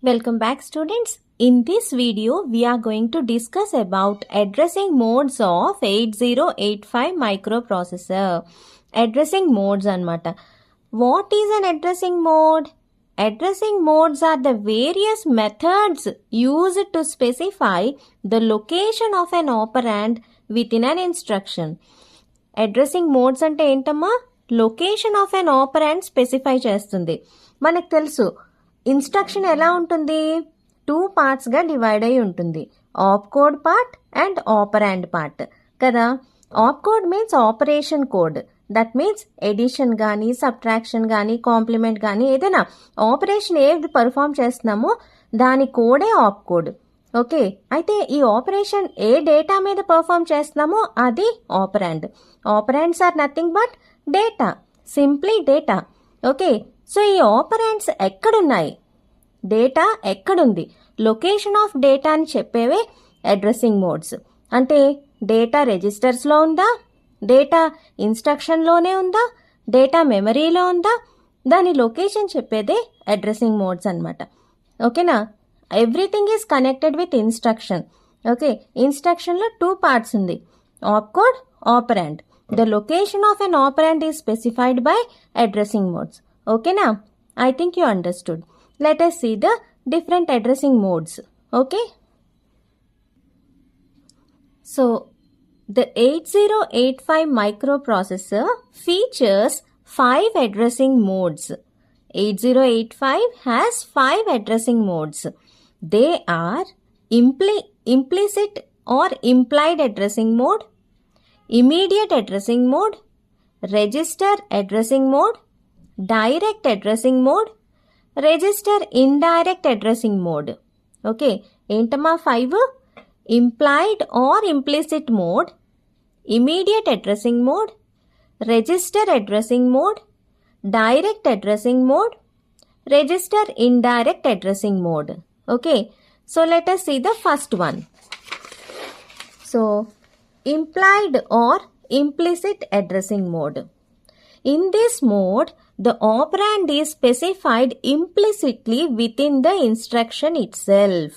Welcome back students. In this video we are going to discuss about addressing modes of 8085 microprocessor. Addressing modes anamata. What is an addressing mode? Addressing modes are the various methods used to specify the location of an operand within an instruction. Addressing modes ante ఏంటమ్మా? Location of an operand specify చేస్తుంది. మనకు తెలుసు instruction ఎలా ఉంటుంది, 2 పార్ట్స్గా divide అయి ఉంటుంది. Op code part and operand part కదా. Op code means operation code, that means addition కానీ సబ్ట్రాక్షన్ కానీ కాంప్లిమెంట్ కానీ ఏదైనా ఆపరేషన్ ఏది పర్ఫామ్ చేస్తున్నామో దాని కోడే ఆప్ కోడ్. ఓకే, అయితే ఈ ఆపరేషన్ ఏ డేటా మీద పర్ఫామ్ చేస్తున్నామో అది operand. Operands are nothing but data, simply data. Okay, so ఈ ఆపరాండ్స్ ఎక్కడున్నాయి, డేటా ఎక్కడుంది, లొకేషన్ ఆఫ్ డేటా అని చెప్పేవే అడ్రసింగ్ మోడ్స్. అంటే డేటా రిజిస్టర్స్లో ఉందా, డేటా ఇన్స్ట్రక్షన్లోనే ఉందా, డేటా మెమరీలో ఉందా, దాని లొకేషన్ చెప్పేదే అడ్రసింగ్ మోడ్స్ అనమాట. ఓకేనా, everything is connected with instruction. Okay, ఇన్స్ట్రక్షన్లో 2 పార్ట్స్ ఉంది, op code, operand. The location of an operand is specified by addressing modes. ఓకేనా, I think you understood. Let us see the different addressing modes. Okay, so the 8085 microprocessor features 5 addressing modes. 8085 has 5 addressing modes. They are implicit or implied addressing mode, immediate addressing mode, register addressing mode, direct addressing mode, register indirect addressing mode. Okay, ఏంటమ్మా 5? Implied or implicit mode, immediate addressing mode, register addressing mode, direct addressing mode, register indirect addressing mode. Okay, so let us see the first one. So implied or implicit addressing mode. In this mode, the operand is specified implicitly within the instruction itself.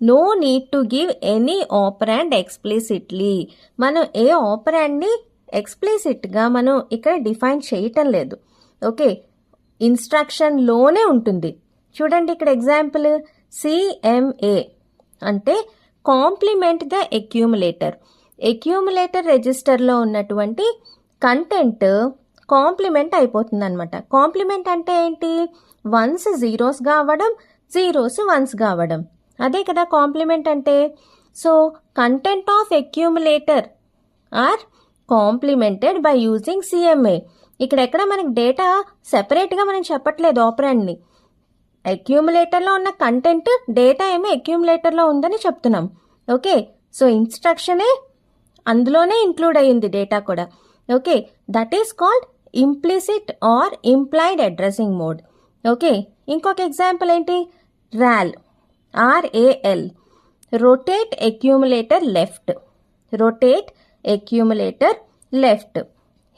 No need to give any operand explicitly. మనం ఏ ఆపరాండ్ని ఎక్స్ప్లిసిట్గా మనం ఇక్కడ define చేయటం లేదు. Okay, ఇన్స్ట్రక్షన్లోనే ఉంటుంది. చూడండి ఇక్కడ example CMA అంటే complement the accumulator. Accumulator రిజిస్టర్లో ఉన్నటువంటి కంటెంట్ కాంప్లిమెంట్ అయిపోతుంది అనమాట. కాంప్లిమెంట్ అంటే ఏంటి, 1s 0sగా అవ్వడం, 0s 1sగా అవ్వడం, అదే కదా కాంప్లిమెంట్ అంటే. So content of accumulator are complemented by using CMA. ఇక్కడ ఎక్కడ మనకి డేటా సెపరేట్గా మనం చెప్పట్లేదు ఆపరాండ్ని. అక్యూములేటర్లో ఉన్న కంటెంట్ డేటా ఏమో అక్యూములేటర్లో ఉందని చెప్తున్నాం. ఓకే, సో ఇన్స్ట్రక్షనే అందులోనే ఇంక్లూడ్ అయ్యింది డేటా కూడా. Okay, that is called implicit or implied addressing mode. Okay, ఇంకొక ఎగ్జాంపుల్ ఏంటి, RAL, rotate accumulator left. Rotate accumulator left.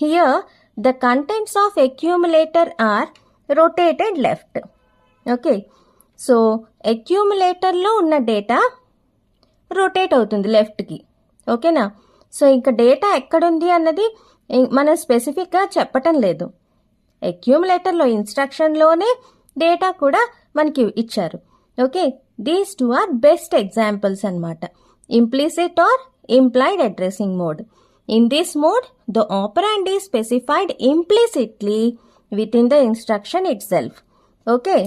Here the contents of accumulator are rotated left. Okay, so అక్యూములేటర్లో ఉన్న data rotate అవుతుంది లెఫ్ట్కి. ఓకేనా, so ఇంకా data ఎక్కడుంది అన్నది మనం స్పెసిఫిక్గా చెప్పటం లేదు. అక్యూములేటర్లో ఇన్స్ట్రక్షన్లోనే డేటా కూడా మనకి ఇచ్చారు. Okay, these 2 are best examples అనమాట, implicit or implied addressing mode. In this mode the operand is specified implicitly within the instruction itself. Okay,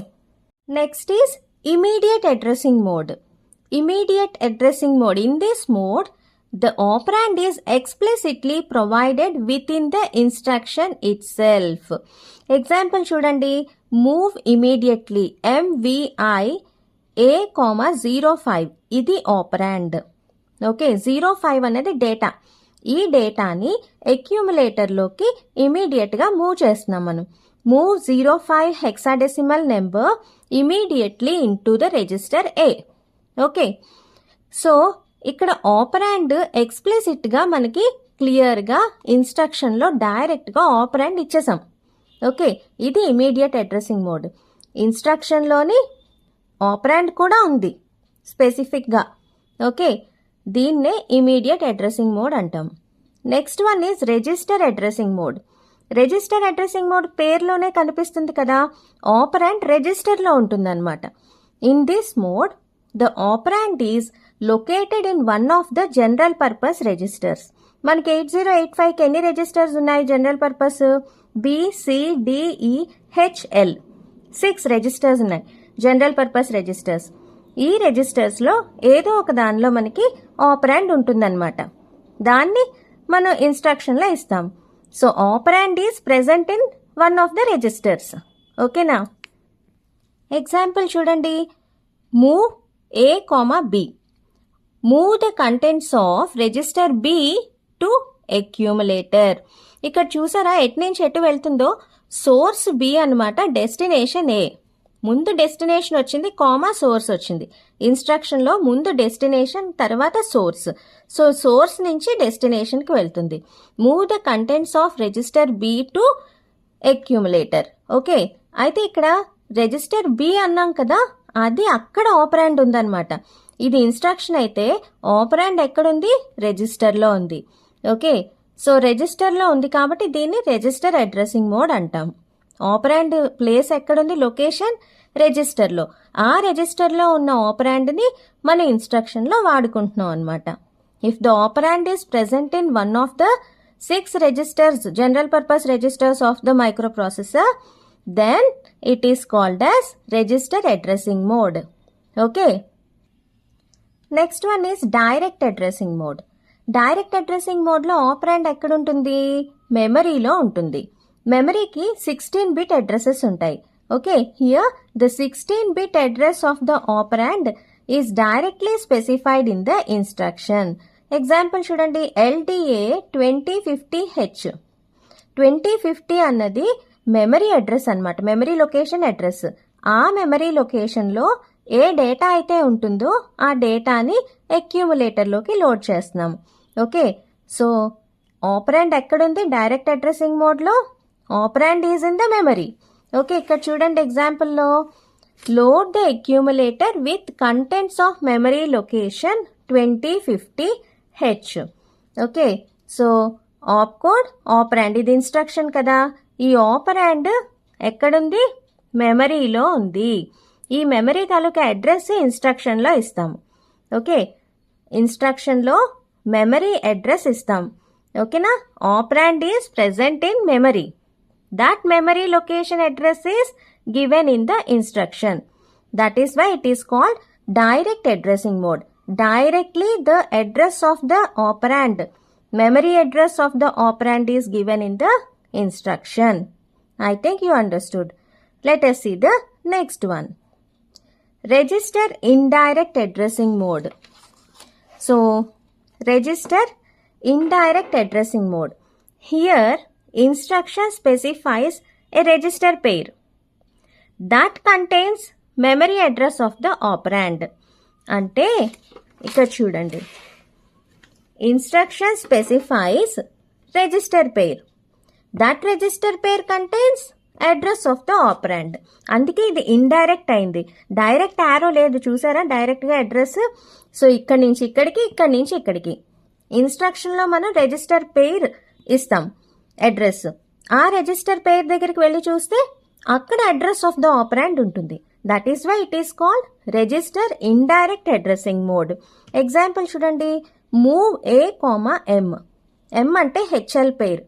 next is immediate addressing mode. Immediate addressing mode. In this mode, the operand is explicitly provided within the instruction itself. Example చూడండి, move immediately, MVI A,05 ఇది operand. Okay, 05 అనేది data. ఈ డేటాని అక్యూములేటర్లోకి ఇమీడియట్గా move చేస్తున్నాం మనం. Move 05 hexadecimal number immediately into the register A. Okay, so ఇక్కడ operand ఎక్స్ప్లిసిట్గా మనకి క్లియర్గా ఇన్స్ట్రక్షన్లో డైరెక్ట్గా ఆపరాండ్ ఇచ్చేసాం. ఓకే, ఇది ఇమీడియట్ అడ్రసింగ్ మోడ్. ఇన్స్ట్రక్షన్లోని ఆపరాండ్ కూడా ఉంది స్పెసిఫిక్గా. ఓకే, దీన్నే ఇమీడియట్ అడ్రసింగ్ మోడ్ అంటాం. Next one is register addressing mode. Register addressing mode పేరులోనే కనిపిస్తుంది కదా, ఆపరాండ్ రిజిస్టర్లో ఉంటుందన్నమాట. In this mode the operand is located in one of the general purpose registers. మనకి 8085కి ఎన్ని రిజిస్టర్స్ ఉన్నాయి జనరల్ పర్పస్? BCDEHL 6 రిజిస్టర్స్ ఉన్నాయి జనరల్ పర్పస్ రిజిస్టర్స్. ఈ రిజిస్టర్స్లో ఏదో ఒక దానిలో మనకి ఆపరాండ్ ఉంటుందన్నమాట. దాన్ని మనం ఇన్స్ట్రక్షన్లో ఇస్తాం. So operand is present in one of the registers. ఓకేనా? ఎగ్జాంపుల్ చూడండి, move A, B. Move the contents of register B to accumulator. ఇక్కడ చూసారా ఎటు నుంచి ఎటు వెళ్తుందో? సోర్స్ B అన్నమాట, డెస్టినేషన్ A. ముందు డెస్టినేషన్ వచ్చింది, కామా సోర్స్ వచ్చింది. ఇన్స్ట్రక్షన్లో ముందు డెస్టినేషన్ తర్వాత సోర్స్. సో సోర్స్ నుంచి డెస్టినేషన్కి వెళ్తుంది. Move the contents of register B to accumulator. Okay, అయితే ఇక్కడ రిజిస్టర్ B అన్నాం కదా, అది అక్కడ ఆపరాండ్ ఉందన్నమాట. ఇది ఇన్స్ట్రక్షన్ అయితే ఆపరాండ్ ఎక్కడుంది? రిజిస్టర్లో ఉంది. ఓకే, సో రిజిస్టర్లో ఉంది కాబట్టి దీన్ని రిజిస్టర్ అడ్రసింగ్ మోడ్ అంటాం. ఆపరాండ్ ప్లేస్ ఎక్కడుంది? లొకేషన్ రిజిస్టర్లో. ఆ రిజిస్టర్లో ఉన్న ఆపరాండ్ని మన ఇన్స్ట్రక్షన్లో వాడుకుంటున్నాం అనమాట. If the operand is present in one of the 6 registers general purpose registers of the micro processor, then it is called as register addressing mode. Okay, next one is direct addressing mode. Direct addressing మోడ్లో operand ఎక్కడుంటుంది? మెమరీలో ఉంటుంది. మెమరీకి 16-bit addresses ఉంటాయి. Okay, here the 16-bit address of the operand is directly specified in the instruction. Example చూడండి, LDA 2050H. 2050 అన్నది memory address అన్నమాట, memory location address. ఆ మెమరీ లొకేషన్లో ఏ డేటా అయితే ఉంటుందో ఆ డేటాని అక్యూములేటర్లోకి లోడ్ చేస్తున్నాం. ఓకే, సో ఆపరాండ్ ఎక్కడుంది డైరెక్ట్ అడ్రసింగ్ మోడ్లో? Operand is in the memory. Okay, ఇక్కడ చూడండి ఎగ్జాంపుల్లో, load the accumulator with contents of memory location 2050H. Okay, so op code operand, ఇది ఇన్స్ట్రక్షన్ కదా. ఈ ఆపరాండ్ ఎక్కడుంది? మెమరీలో ఉంది. ఈ మెమరీ తాలూకా అడ్రస్ ఇన్స్ట్రక్షన్లో ఇస్తాము. ఓకే, ఇన్స్ట్రక్షన్లో మెమరీ అడ్రస్ ఇస్తాం. ఓకేనా? Operand is present in memory. That memory location address is given in the instruction. That is why it is called direct addressing mode. Directly the address of the operand, memory address of the operand is given in the instruction. I think you understood. Let us see the next one. Register indirect addressing mode. So, register indirect addressing mode. Here, instruction specifies a register pair that contains memory address of the operand. అంటే ఇక్కడ చూడండి, instruction specifies register pair. That register pair contains address of the operand. అందుకే ఇది indirect అయింది, direct arrow లేదు చూసారా, డైరెక్ట్గా address. So ఇక్కడి నుంచి ఇక్కడికి, ఇక్కడి నుంచి ఇక్కడికి. ఇన్స్ట్రక్షన్లో మనం రిజిస్టర్ పేర్ ఇస్తాం అడ్రస్. ఆ రిజిస్టర్ పేర్ దగ్గరికి వెళ్ళి చూస్తే అక్కడ అడ్రస్ ఆఫ్ ద ఆపరాండ్ ఉంటుంది. That is why it is called register indirect addressing mode. Example చూడండి, మూవ్ A, M. M అంటే HL pair.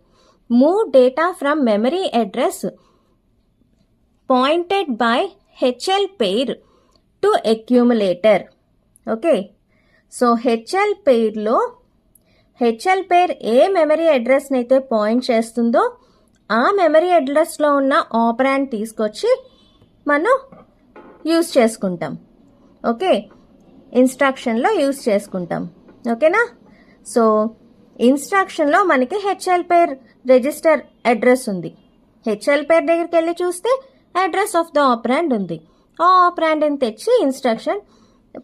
Move data from memory address pointed by HL pair to accumulator. Okay, so HL పేర్లో HL pair ఏ memory అడ్రస్ని అయితే point చేస్తుందో ఆ memory అడ్రస్లో ఉన్న ఆపరాండ్ తీసుకొచ్చి మనం యూజ్ చేసుకుంటాం. ఓకే, ఇన్స్ట్రక్షన్లో యూజ్ చేసుకుంటాం. ఓకేనా? సో ఇన్స్ట్రక్షన్లో మనకి హెచ్ఎల్ పేర్ రిజిస్టర్ అడ్రస్ ఉంది. హెచ్ఎల్ పేర్ దగ్గరికి వెళ్ళి చూస్తే అడ్రస్ ఆఫ్ ద ఆపరాండ్ ఉంది. ఆ ఆపరాండ్ని తెచ్చి ఇన్స్ట్రక్షన్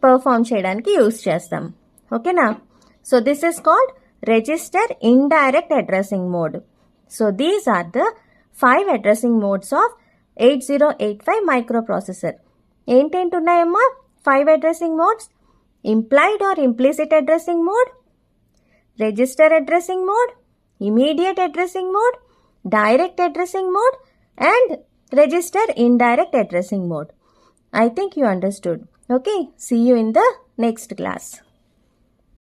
పర్ఫామ్ చేయడానికి యూజ్ చేస్తాం. ఓకేనా? So this is called register indirect addressing mode. So these are the 5 addressing modes of 8085 microprocessor. ఏంటేంటి ఉన్నాయమ్మా 5 addressing modes? Implied or implicit addressing mode, register addressing mode, immediate addressing mode, direct addressing mode and register indirect addressing mode. I think you understood. Okay, see you in the next class.